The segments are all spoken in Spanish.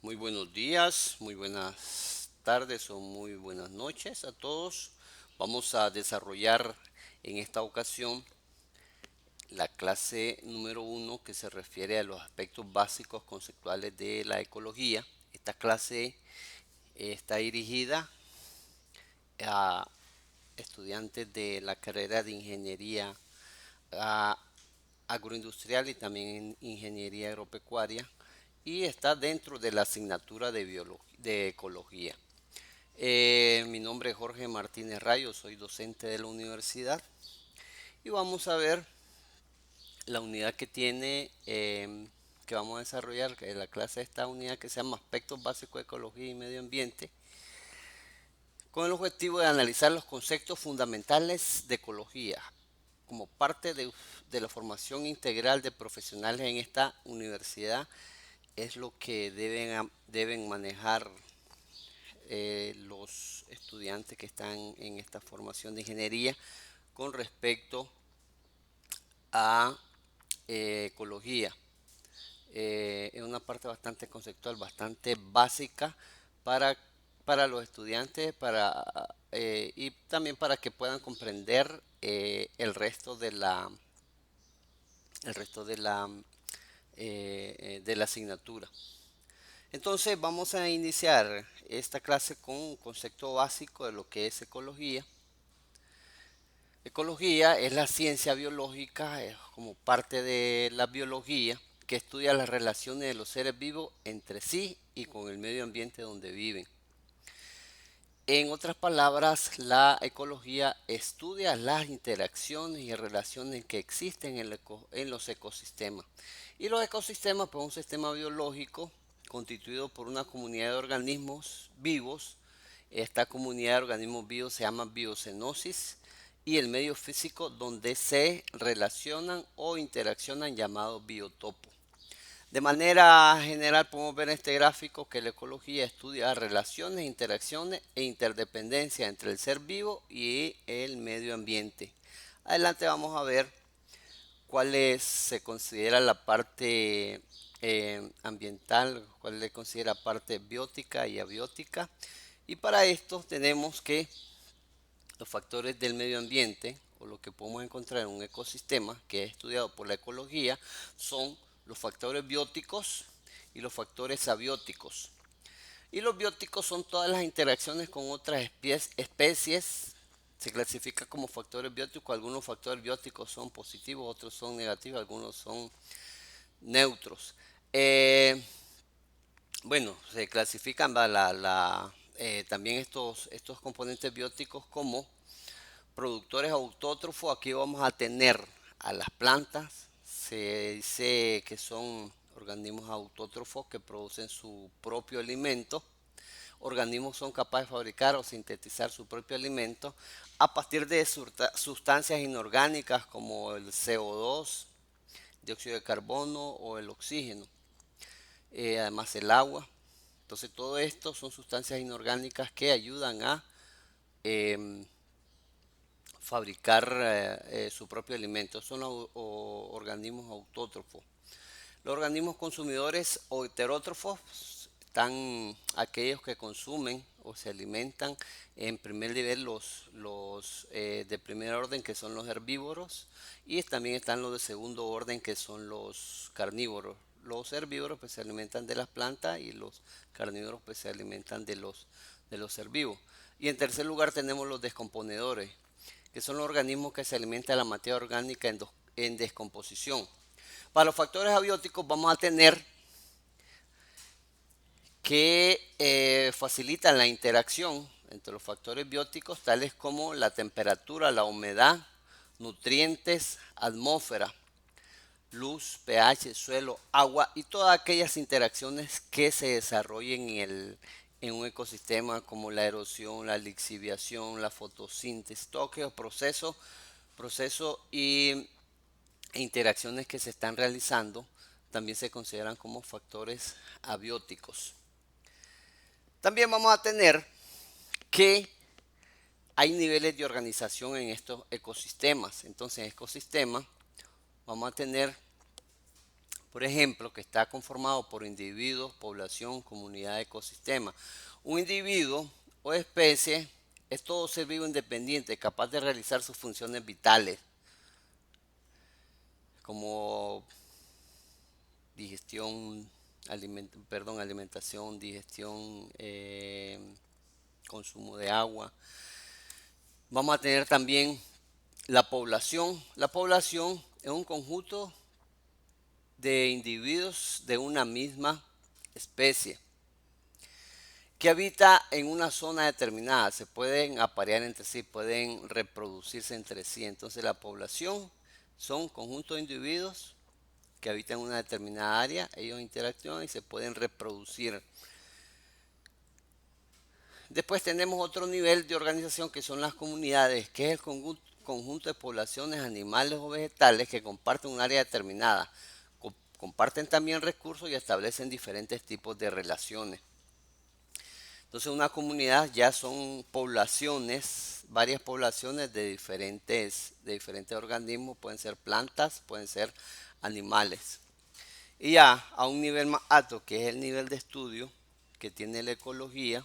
Muy buenos días, muy buenas tardes o muy buenas noches a todos. Vamos a desarrollar en esta ocasión la clase número uno que se refiere a los aspectos básicos conceptuales de la ecología. Esta clase está dirigida a estudiantes de la carrera de ingeniería ah, agroindustrial y también ingeniería agropecuaria y está dentro de la asignatura de ecología. Mi nombre es Jorge Martínez Rayo, soy docente de la universidad y vamos a ver la unidad que tiene, que vamos a desarrollar, que la clase de esta unidad que se llama Aspectos Básicos de Ecología y Medio Ambiente, con el objetivo de analizar los conceptos fundamentales de ecología como parte de la formación integral de profesionales en esta universidad. Es lo que deben manejar los estudiantes que están en esta formación de ingeniería con respecto a ecología. Es una parte bastante conceptual, bastante básica para, para los estudiantes y también para que puedan comprender el resto de la asignatura. Entonces vamos a iniciar esta clase con un concepto básico de lo que es ecología. Ecología es la ciencia biológica, es como parte de la biología que estudia las relaciones de los seres vivos entre sí y con el medio ambiente donde viven. En otras palabras, la ecología estudia las interacciones y relaciones que existen en los ecosistemas. Y los ecosistemas, pues, un sistema biológico constituido por una comunidad de organismos vivos. Esta comunidad de organismos vivos se llama biocenosis y el medio físico donde se relacionan o interaccionan llamado biotopo. De manera general podemos ver en este gráfico que la ecología estudia relaciones, interacciones e interdependencia entre el ser vivo y el medio ambiente. Adelante vamos a ver se considera la parte ambiental, cuál le considera parte biótica y abiótica. Y para esto tenemos que los factores del medio ambiente o lo que podemos encontrar en un ecosistema que es estudiado por la ecología son los factores bióticos y los factores abióticos. Y los bióticos son todas las interacciones con otras especies. Se clasifica como factores bióticos. Algunos factores bióticos son positivos, otros son negativos, algunos son neutros. Eh, bueno, se clasifican también estos componentes bióticos como productores autótrofos. Aquí vamos a tener a las plantas. Se dice que son organismos autótrofos que producen su propio alimento. Organismos son capaces de fabricar o sintetizar su propio alimento a partir de sustancias inorgánicas como el CO2, dióxido de carbono o el oxígeno. Además el agua. Entonces todo esto son sustancias inorgánicas que ayudan a em, fabricar su propio alimento. Son organismos autótrofos. Los organismos consumidores o heterótrofos están aquellos que consumen o se alimentan en primer nivel los de primer orden, que son los herbívoros, y también están los de segundo orden, que son los carnívoros. Los herbívoros pues, se alimentan de las plantas y los carnívoros pues, se alimentan de los herbívoros. Y en tercer lugar tenemos los descomponedores, que son los organismos que se alimentan de la materia orgánica en descomposición. Para los factores abióticos vamos a tener que facilitan la interacción entre los factores bióticos, tales como la temperatura, la humedad, nutrientes, atmósfera, luz, pH, suelo, agua y todas aquellas interacciones que se desarrollen en un ecosistema, como la erosión, la lixiviación, la fotosíntesis, todos aquellos procesos e interacciones que se están realizando también se consideran como factores abióticos. También vamos a tener que hay niveles de organización en estos ecosistemas. Entonces, en ecosistemas vamos a tener Por ejemplo, que está conformado por individuos, población, comunidad, ecosistema. Un individuo o especie es todo ser vivo independiente, capaz de realizar sus funciones vitales, como digestión, alimentación, digestión, consumo de agua. Vamos a tener también la población. La población es un conjunto de individuos de una misma especie que habita en una zona determinada. Se pueden aparear entre sí, pueden reproducirse entre sí. Entonces la población son conjuntos de individuos que habitan en una determinada área, ellos interactúan y se pueden reproducir. Después tenemos otro nivel de organización que son las comunidades, que es el conjunto de poblaciones animales o vegetales que comparten un área determinada. Comparten también recursos y establecen diferentes tipos de relaciones. Entonces una comunidad ya son poblaciones, varias poblaciones de diferentes organismos, pueden ser plantas, pueden ser animales. Y ya a un nivel más alto, que es el nivel de estudio que tiene la ecología,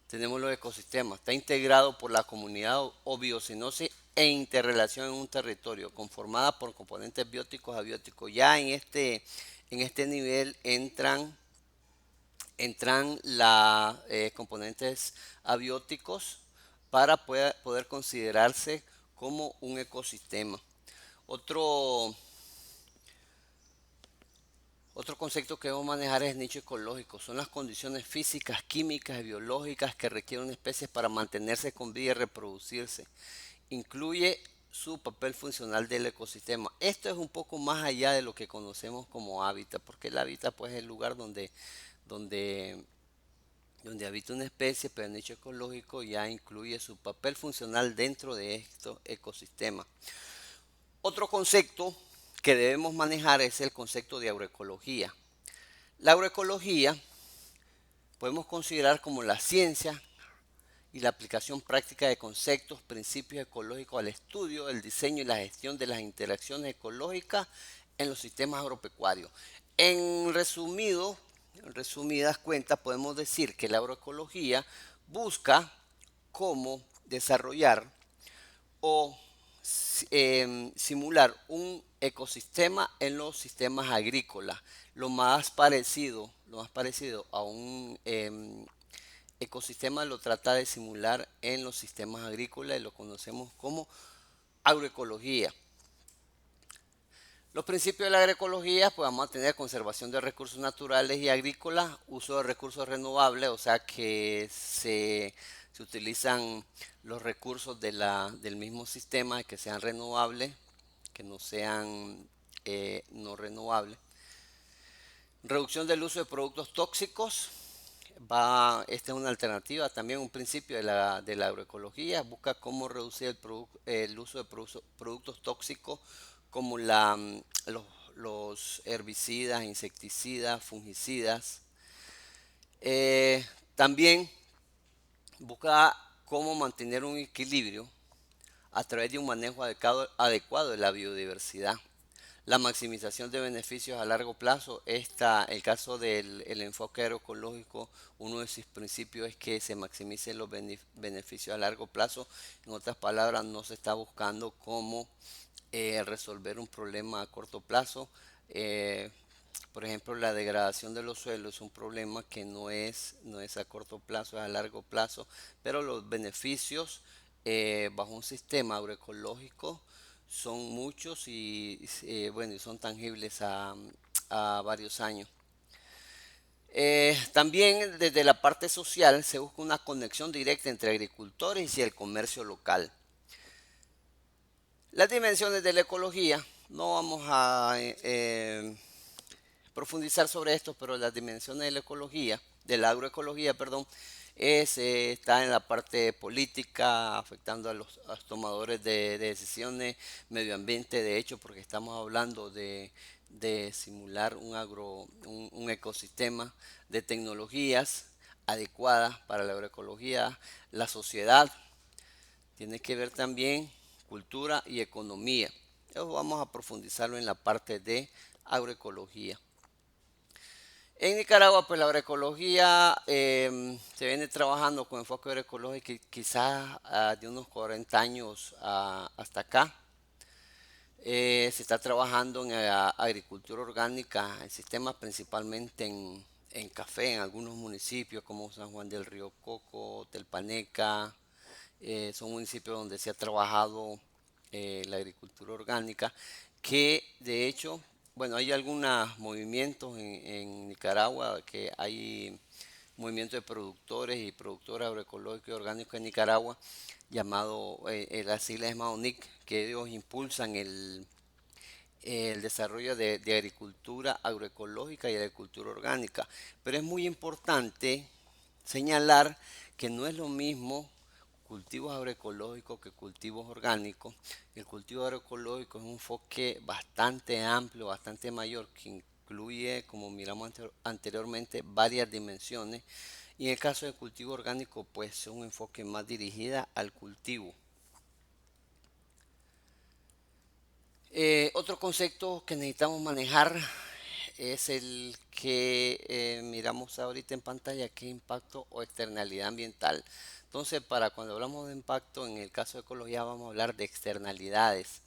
tenemos los ecosistemas. Está integrado por la comunidad o biocenosis e interrelación en un territorio, conformada por componentes bióticos, abióticos. Ya en este nivel entran los componentes abióticos para poder considerarse como un ecosistema. Otro, otro concepto que debemos manejar es el nicho ecológico. Son las condiciones físicas, químicas y biológicas que requiere una especie para mantenerse con vida y reproducirse. Incluye su papel funcional del ecosistema. Esto es un poco más allá de lo que conocemos como hábitat, porque el hábitat pues, es el lugar donde donde habita una especie, pero el nicho ecológico ya incluye su papel funcional dentro de estos ecosistemas. Otro concepto que debemos manejar es el concepto de agroecología. La agroecología podemos considerar como la ciencia y la aplicación práctica de conceptos, principios ecológicos al estudio, el diseño y la gestión de las interacciones ecológicas en los sistemas agropecuarios. En resumido, en resumidas cuentas, podemos decir que la agroecología busca cómo desarrollar o simular un ecosistema en los sistemas agrícolas, lo más parecido a un ecosistema lo trata de simular en los sistemas agrícolas y lo conocemos como agroecología. Los principios de la agroecología, pues vamos a tener conservación de recursos naturales y agrícolas, uso de recursos renovables, o sea que se utilizan los recursos del mismo sistema que sean renovables, que no sean no renovables. Reducción del uso de productos tóxicos. Esta es una alternativa, también un principio de la agroecología. Busca cómo reducir el uso de productos tóxicos como los herbicidas, insecticidas, fungicidas. También busca cómo mantener un equilibrio a través de un manejo adecuado de la biodiversidad. La maximización de beneficios a largo plazo. El caso del enfoque agroecológico, uno de sus principios es que se maximicen los beneficios a largo plazo. En otras palabras, no se está buscando cómo resolver un problema a corto plazo. Eh, por ejemplo, la degradación de los suelos es un problema que no es a corto plazo, es a largo plazo, pero los beneficios bajo un sistema agroecológico son muchos y bueno, y son tangibles a varios años. También desde la parte social se busca una conexión directa entre agricultores y el comercio local. Las dimensiones de la ecología, no vamos a profundizar sobre esto, pero las dimensiones de la ecología, de la agroecología, perdón, está en la parte política, afectando a los tomadores de decisiones, medio ambiente, de hecho, porque estamos hablando de simular un ecosistema de tecnologías adecuadas para la agroecología. La sociedad tiene que ver también cultura y economía. Eso vamos a profundizarlo en la parte de agroecología. En Nicaragua, pues la agroecología se viene trabajando con enfoque agroecológico quizás de unos 40 años hasta acá. Se está trabajando en agricultura orgánica, en sistemas principalmente en café, en algunos municipios como San Juan del Río Coco, Telpaneca. Son municipios donde se ha trabajado la agricultura orgánica, que de hecho, bueno, hay algunos movimientos en Nicaragua, que hay movimientos de productores y productoras agroecológicos y orgánicos en Nicaragua, llamado, las siglas es MAONIC, que ellos impulsan el desarrollo de agricultura agroecológica y agricultura orgánica. Pero es muy importante señalar que no es lo mismo cultivos agroecológicos que cultivos orgánicos. El cultivo agroecológico es un enfoque bastante amplio, bastante mayor, que incluye, como miramos anteriormente, varias dimensiones. Y en el caso del cultivo orgánico, pues es un enfoque más dirigida al cultivo. Otro concepto que necesitamos manejar es el que miramos ahorita en pantalla, que es impacto o externalidad ambiental. Entonces, para cuando hablamos de impacto, en el caso de ecología vamos a hablar de externalidades.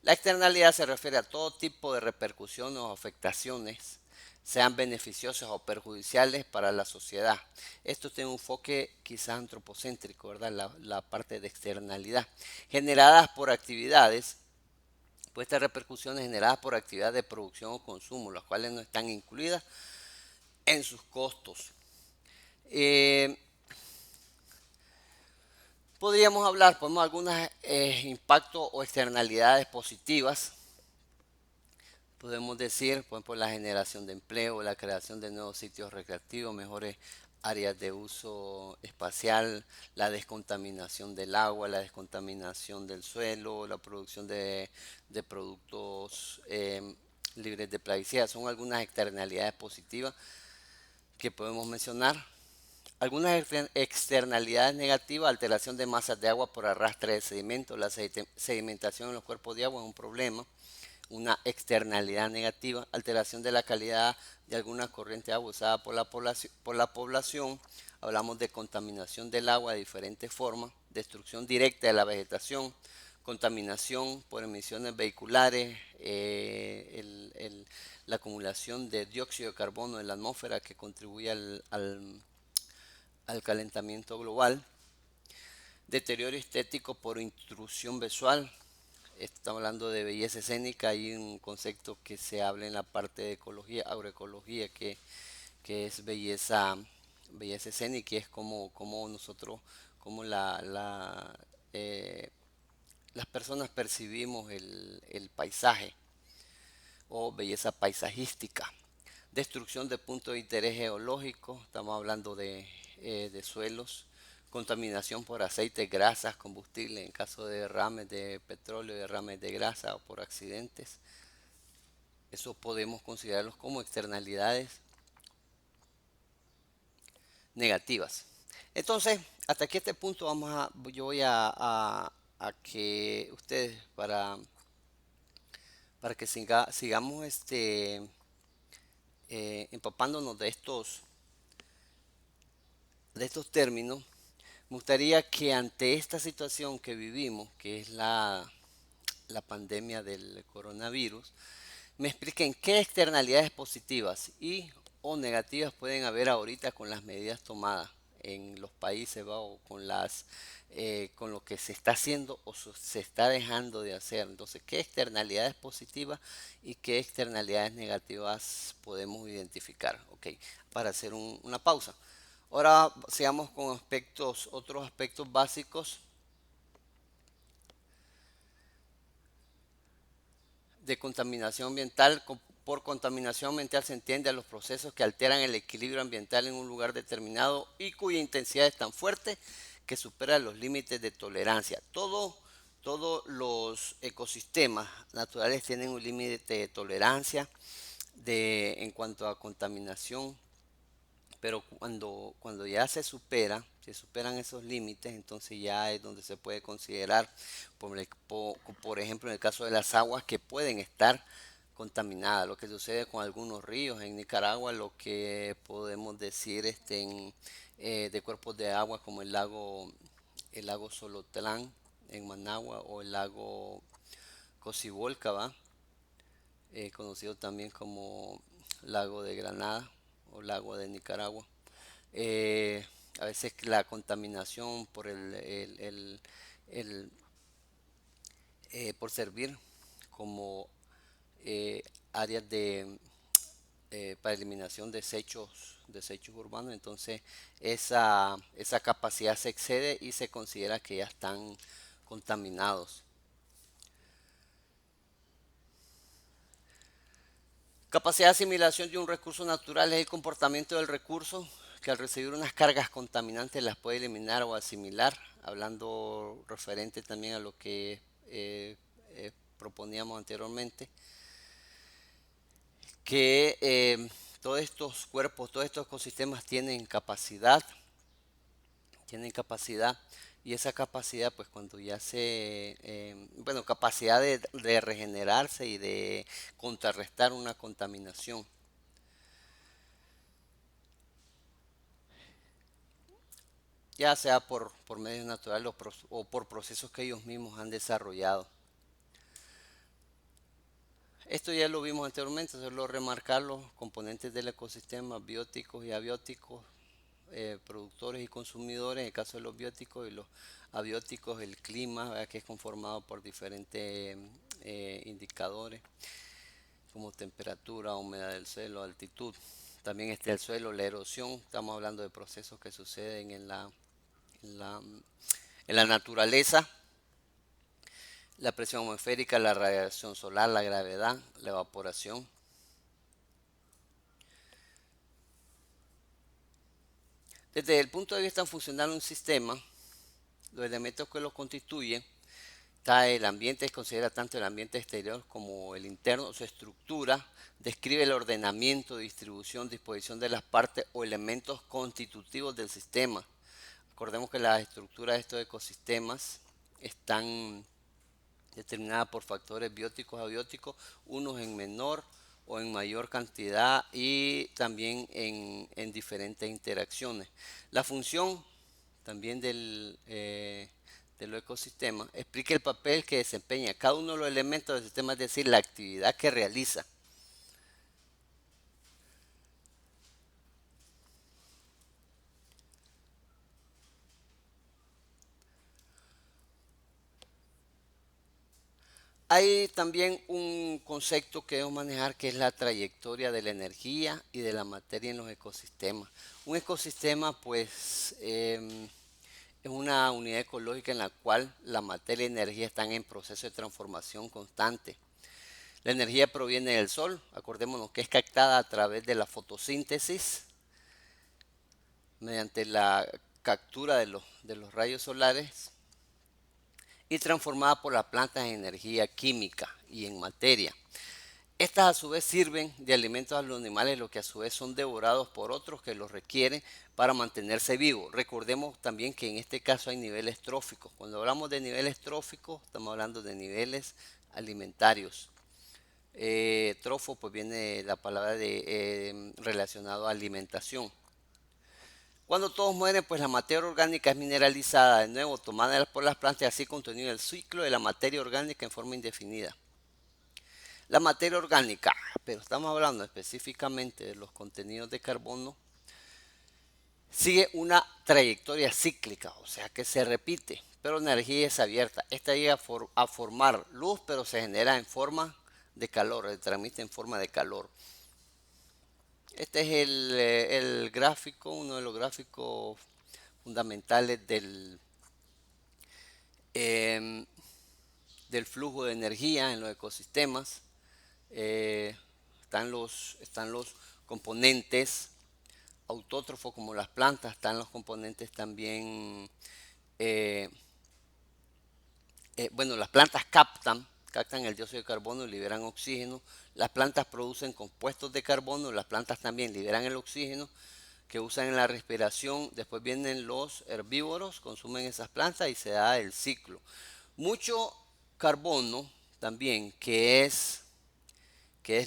La externalidad se refiere a todo tipo de repercusiones o afectaciones, sean beneficiosas o perjudiciales para la sociedad. Esto tiene un enfoque quizás antropocéntrico, ¿verdad? La parte de externalidad. Generadas por actividades, pues estas repercusiones generadas por actividades de producción o consumo, las cuales no están incluidas en sus costos. Eh, podemos algunos impactos o externalidades positivas. Podemos decir, por ejemplo, la generación de empleo, la creación de nuevos sitios recreativos, mejores áreas de uso espacial, la descontaminación del agua, la descontaminación del suelo, la producción de productos libres de plaguicidas. Son algunas externalidades positivas que podemos mencionar. Algunas externalidades negativas: alteración de masas de agua por arrastre de sedimentos. La sedimentación en los cuerpos de agua es un problema, una externalidad negativa. Alteración de la calidad de alguna corriente de agua usada por la población. Hablamos de contaminación del agua de diferentes formas. Destrucción directa de la vegetación. Contaminación por emisiones vehiculares. La acumulación de dióxido de carbono en la atmósfera, que contribuye al calentamiento global. Deterioro estético por intrusión visual. Estamos hablando de belleza escénica. Hay un concepto que se habla en la parte de ecología, agroecología, que es belleza escénica, y es como nosotros, como eh, las personas percibimos el paisaje, o belleza paisajística. Destrucción de puntos de interés geológico, estamos hablando de suelos. Contaminación por aceites, grasas, combustible, en caso de derrames de petróleo, derrames de grasa o por accidentes. Eso podemos considerarlos como externalidades negativas. Entonces, hasta aquí este punto yo voy a que ustedes, para que sigamos empapándonos de estos términos. Me gustaría que ante esta situación que vivimos, que es la pandemia del coronavirus, me expliquen qué externalidades positivas y o negativas pueden haber ahorita con las medidas tomadas en los países, ¿va? O con lo que se está haciendo o se está dejando de hacer. Entonces, ¿qué externalidades positivas y qué externalidades negativas podemos identificar? Ok, para hacer una pausa. Ahora sigamos con otros aspectos básicos de contaminación ambiental. Por contaminación ambiental se entiende a los procesos que alteran el equilibrio ambiental en un lugar determinado y cuya intensidad es tan fuerte que supera los límites de tolerancia. Todos los ecosistemas naturales tienen un límite de tolerancia en cuanto a contaminación Pero cuando ya se superan esos límites, entonces ya es donde se puede considerar, por ejemplo, en el caso de las aguas que pueden estar contaminadas, lo que sucede con algunos ríos en Nicaragua, lo que podemos decir de cuerpos de agua como el lago Solotlán en Managua o el lago Cocibolca, ¿va? Conocido también como lago de Granada o lago de Nicaragua. Eh, a veces la contaminación el- por servir como eh, áreas para eliminación de desechos urbanos, entonces esa capacidad se excede y se considera que ya están contaminados. Capacidad de asimilación de un recurso natural es el comportamiento del recurso que al recibir unas cargas contaminantes las puede eliminar o asimilar, hablando referente también a lo que proponíamos anteriormente, que todos estos cuerpos, todos estos ecosistemas tienen capacidad y esa capacidad pues cuando ya bueno, capacidad de regenerarse y de contrarrestar una contaminación. Ya sea por medios naturales o por procesos que ellos mismos han desarrollado. Esto ya lo vimos anteriormente, solo remarcar los componentes del ecosistema bióticos y abióticos, productores y consumidores, en el caso de los bióticos y los abióticos, el clima, ¿verdad? Que es conformado por diferentes indicadores como temperatura, humedad del suelo, altitud. También está el suelo, la erosión, estamos hablando de procesos que suceden en la, en la naturaleza. La presión atmosférica, la radiación solar, la gravedad, la evaporación. Desde el punto de vista funcional de un sistema, los elementos que lo constituyen, está el ambiente, considera tanto el ambiente exterior como el interno, su estructura, describe el ordenamiento, distribución, disposición de las partes o elementos constitutivos del sistema. Recordemos que las estructuras de estos ecosistemas están determinada por factores bióticos, abióticos, unos en menor o en mayor cantidad y también en diferentes interacciones. La función también del ecosistema explica el papel que desempeña cada uno de los elementos del sistema, es decir, la actividad que realiza. Hay también un concepto que debemos manejar que es la trayectoria de la energía y de la materia en los ecosistemas. Un ecosistema pues es una unidad ecológica en la cual la materia y la energía están en proceso de transformación constante. La energía proviene del sol, acordémonos que es captada a través de la fotosíntesis mediante la captura de los rayos solares y transformada por las plantas en energía química y en materia. Estas a su vez sirven de alimentos a los animales, los que a su vez son devorados por otros que los requieren para mantenerse vivos. Recordemos también que en este caso hay niveles tróficos. Cuando hablamos de niveles tróficos, estamos hablando de niveles alimentarios. Trofo, pues viene la palabra relacionado a alimentación. Cuando todos mueren, pues la materia orgánica es mineralizada, de nuevo tomada por las plantas y así contenido el ciclo de la materia orgánica en forma indefinida. La materia orgánica, pero estamos hablando específicamente de los contenidos de carbono, sigue una trayectoria cíclica, o sea que se repite, pero la energía es abierta. Esta llega a formar luz, pero se genera en forma de calor, se transmite en forma de calor. Este es el gráfico, uno de los gráficos fundamentales em, del flujo de energía en los ecosistemas. Eh, están los componentes autótrofos como las plantas, están los componentes también, eh, bueno, las plantas captan el dióxido de carbono y liberan oxígeno, las plantas producen compuestos de carbono, las plantas también liberan el oxígeno que usan en la respiración. Después vienen los herbívoros, consumen esas plantas y se da el ciclo. Mucho carbono también que es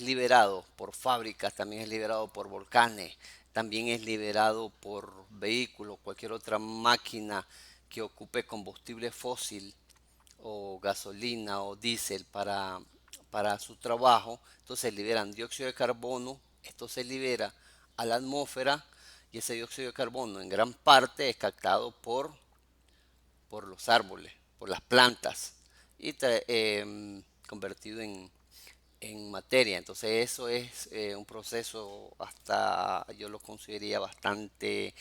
liberado por fábricas, también es liberado por volcanes, también es liberado por vehículos, cualquier otra máquina que ocupe combustible fósil o gasolina o diésel para su trabajo. Entonces liberan dióxido de carbono, esto se libera a la atmósfera y ese dióxido de carbono en gran parte es captado por los árboles, por las plantas y convertido en materia. Entonces eso es un proceso hasta yo lo consideraría bastante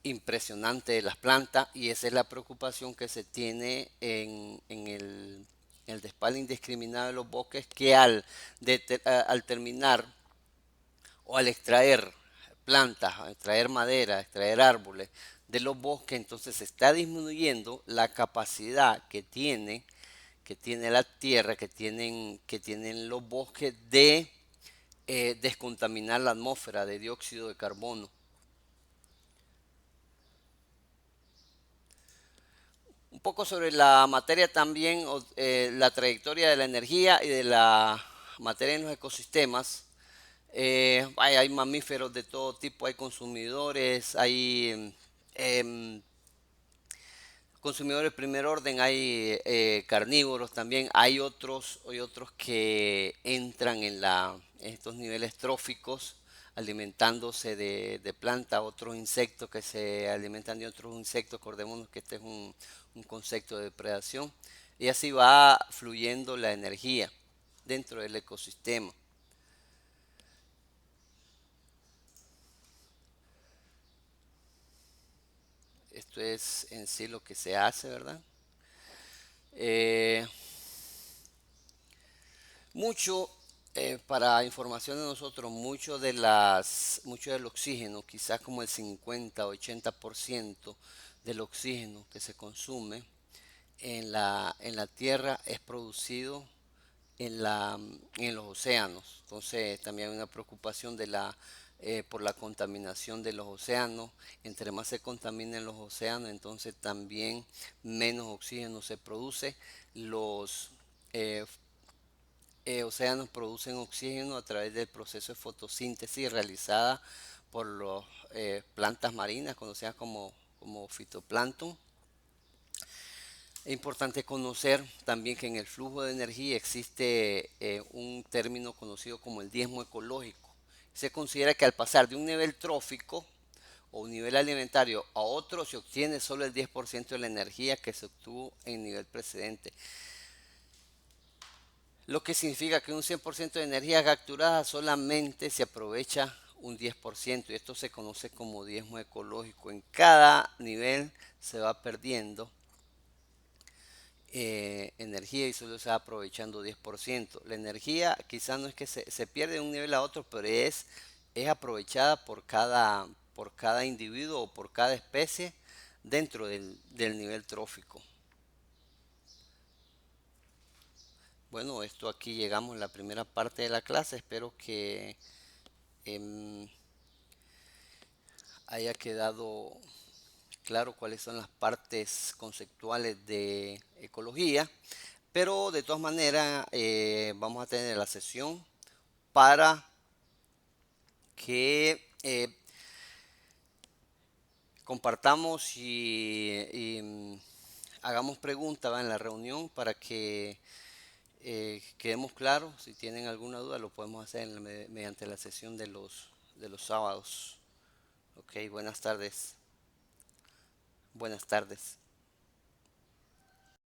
impresionante de las plantas y esa es la preocupación que se tiene en el despalme indiscriminado de los bosques que al terminar o al extraer plantas, a extraer madera, extraer árboles de los bosques, entonces se está disminuyendo la capacidad que tiene la tierra, que tienen los bosques de descontaminar la atmósfera de dióxido de carbono. Un poco sobre la materia también, la trayectoria de la energía y de la materia en los ecosistemas. Hay mamíferos de todo tipo, hay consumidores, hay em, consumidores de primer orden, hay carnívoros también, hay otros que entran en estos niveles tróficos alimentándose de plantas, otros insectos que se alimentan de otros insectos, acordémonos que este es un concepto de depredación, y así va fluyendo la energía dentro del ecosistema. Esto es en sí lo que se hace, ¿verdad? Eh, Mucho, para información de nosotros, mucho del oxígeno, quizás como el 50 o 80% del oxígeno que se consume en la Tierra es producido en los océanos. Entonces también hay una preocupación por la contaminación de los océanos. Entre más se contaminen los océanos, entonces también menos oxígeno se produce. Los eh, océanos producen oxígeno a través del proceso de fotosíntesis realizada por las plantas marinas conocidas como fitoplancton. Es importante conocer también que en el flujo de energía existe un término conocido como el diezmo ecológico. Se considera que al pasar de un nivel trófico o un nivel alimentario a otro se obtiene solo el 10% de la energía que se obtuvo en el nivel precedente, lo que significa que un 100% de energía capturada solamente se aprovecha un 10% y esto se conoce como diezmo ecológico. En cada nivel se va perdiendo energía y solo se va aprovechando 10%. La energía quizás no es que se pierde de un nivel a otro, pero es aprovechada por cada individuo o por cada especie dentro del nivel trófico. Bueno, esto aquí llegamos a la primera parte de la clase. Espero que em, haya quedado claro cuáles son las partes conceptuales de ecología, pero de todas maneras vamos a tener la sesión para que compartamos y hagamos preguntas, ¿va? En la reunión para que quedemos claros. Si tienen alguna duda lo podemos hacer mediante la sesión de los sábados. Ok, buenas tardes. Buenas tardes.